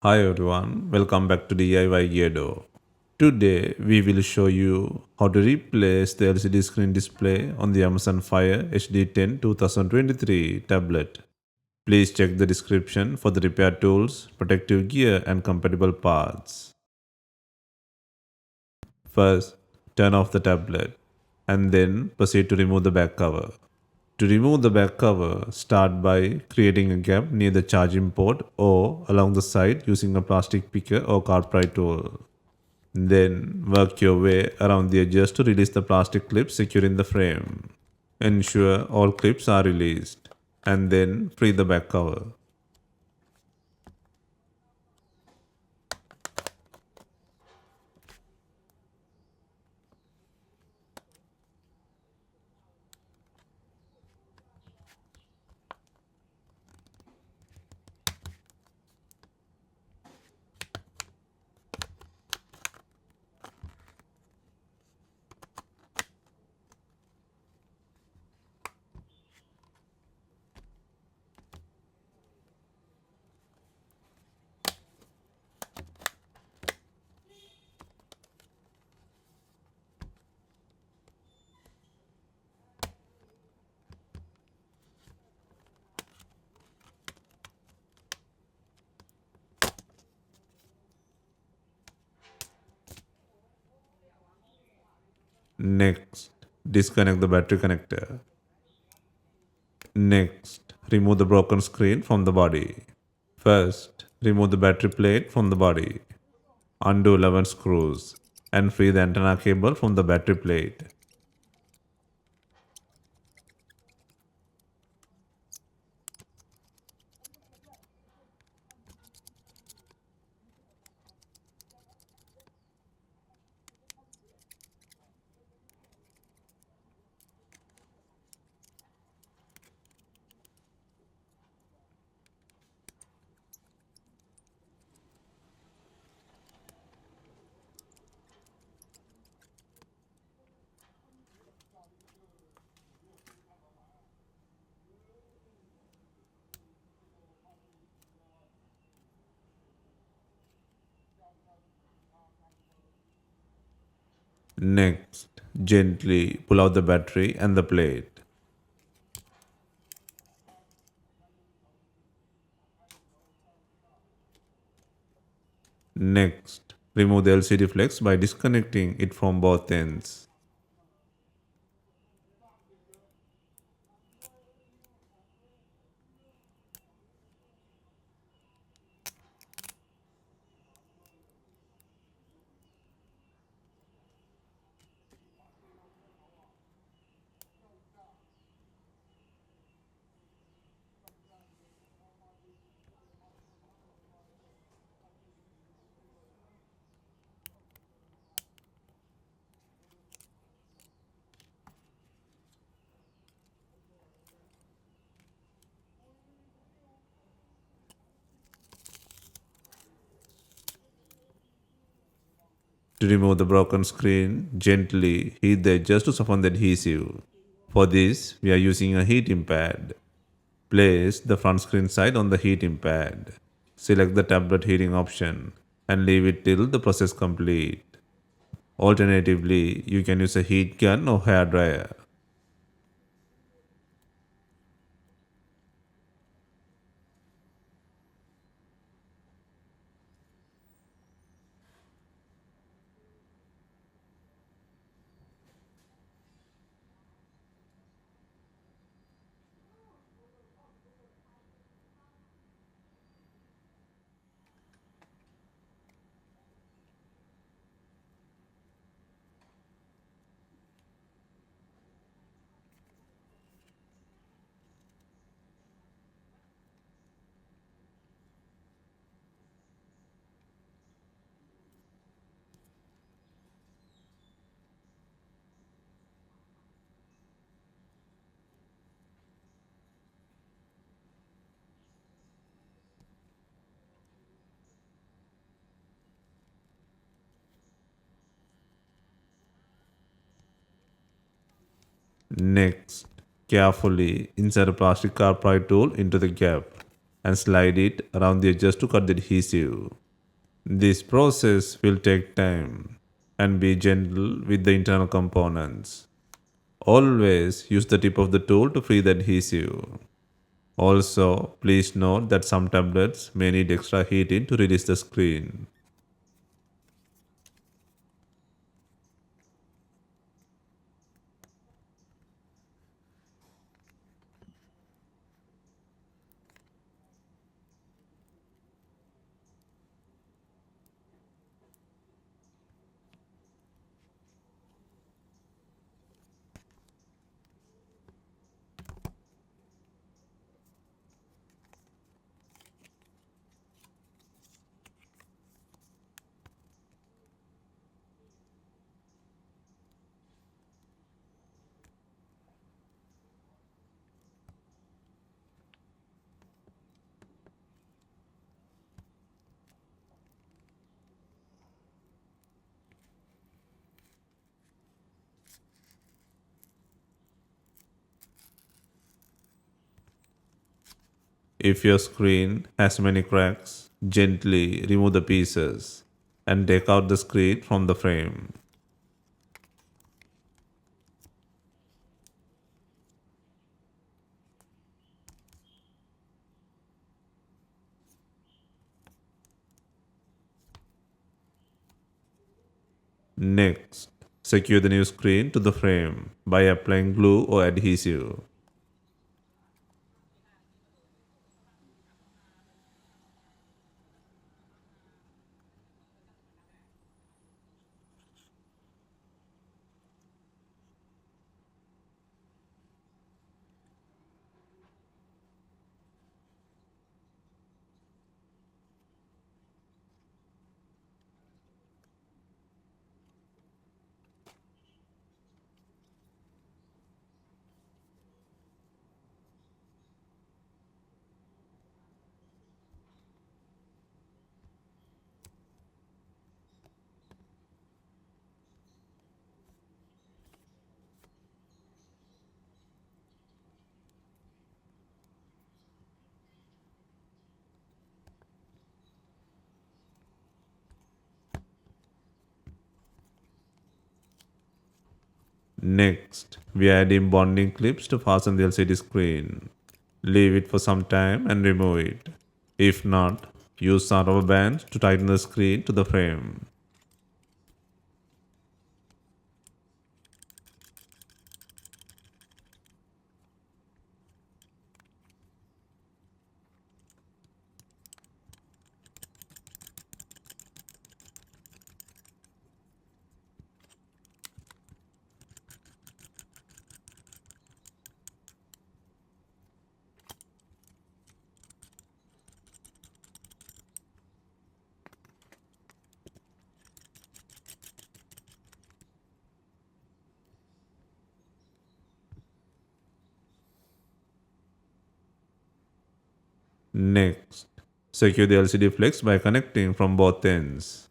Hi everyone, welcome back to DIY Gear. Today we will show you how to replace the LCD screen display on the Amazon Fire HD10 2023 tablet. Please check the description for the repair tools, protective gear and compatible parts. First, turn off the tablet and then proceed to remove the back cover. To remove the back cover, start by creating a gap near the charging port or along the side using a plastic picker or card pry tool. Then work your way around the edges to release the plastic clips securing the frame. Ensure all clips are released and then free the back cover. Next, disconnect the battery connector. Next, remove the broken screen from the body. First, remove the battery plate from the body. Undo 11 screws and free the antenna cable from the battery plate. Next, gently pull out the battery and the plate. Next, remove the LCD flex by disconnecting it from both ends. To remove the broken screen, gently heat the edges to soften the adhesive. For this, we are using a heating pad. Place the front screen side on the heating pad. Select the tablet heating option and leave it till the process complete. Alternatively, you can use a heat gun or hair dryer. Next, carefully insert a plastic car pry tool into the gap and slide it around the edges to cut the adhesive. This process will take time and be gentle with the internal components. Always use the tip of the tool to free the adhesive. Also, please note that some tablets may need extra heating to release the screen. If your screen has many cracks, gently remove the pieces and take out the screen from the frame. Next, secure the new screen to the frame by applying glue or adhesive. Next, we add in bonding clips to fasten the LCD screen. Leave it for some time and remove it. If not, use some rubber bands to tighten the screen to the frame. Next, secure the LCD flex by connecting from both ends.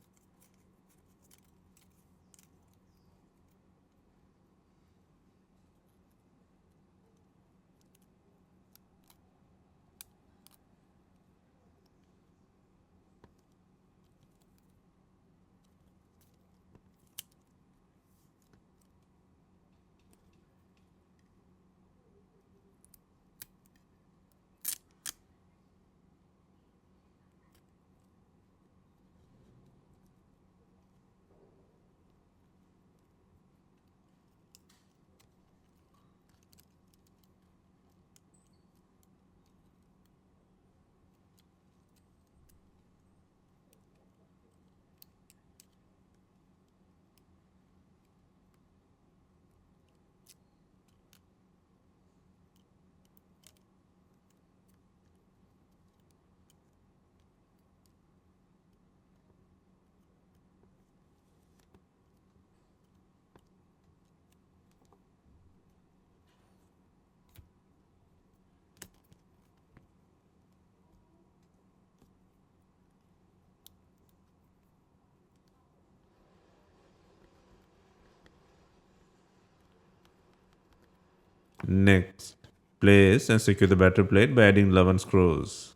Next, place and secure the battery plate by adding 11 screws.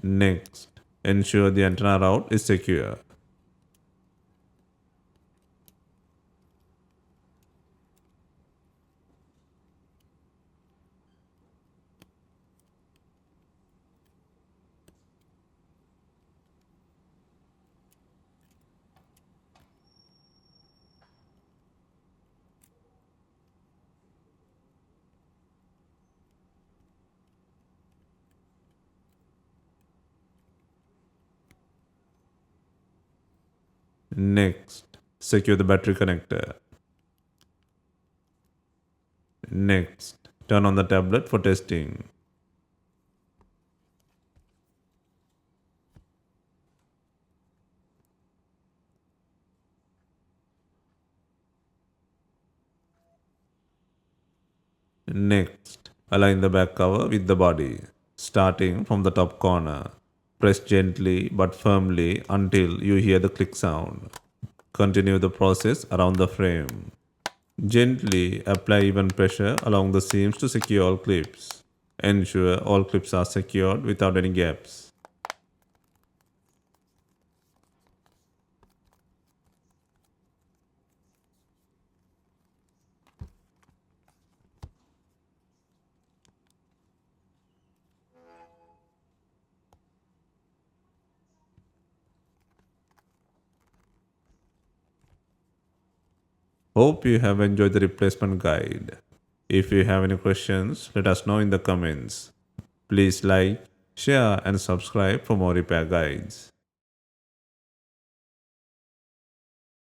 Next, ensure the antenna route is secure. Next, secure the battery connector. Next, turn on the tablet for testing. Next, align the back cover with the body, starting from the top corner. Press gently but firmly until you hear the click sound. Continue the process around the frame. Gently apply even pressure along the seams to secure all clips. Ensure all clips are secured without any gaps. Hope you have enjoyed the replacement guide. If you have any questions, let us know in the comments. Please like, share and subscribe for more repair guides.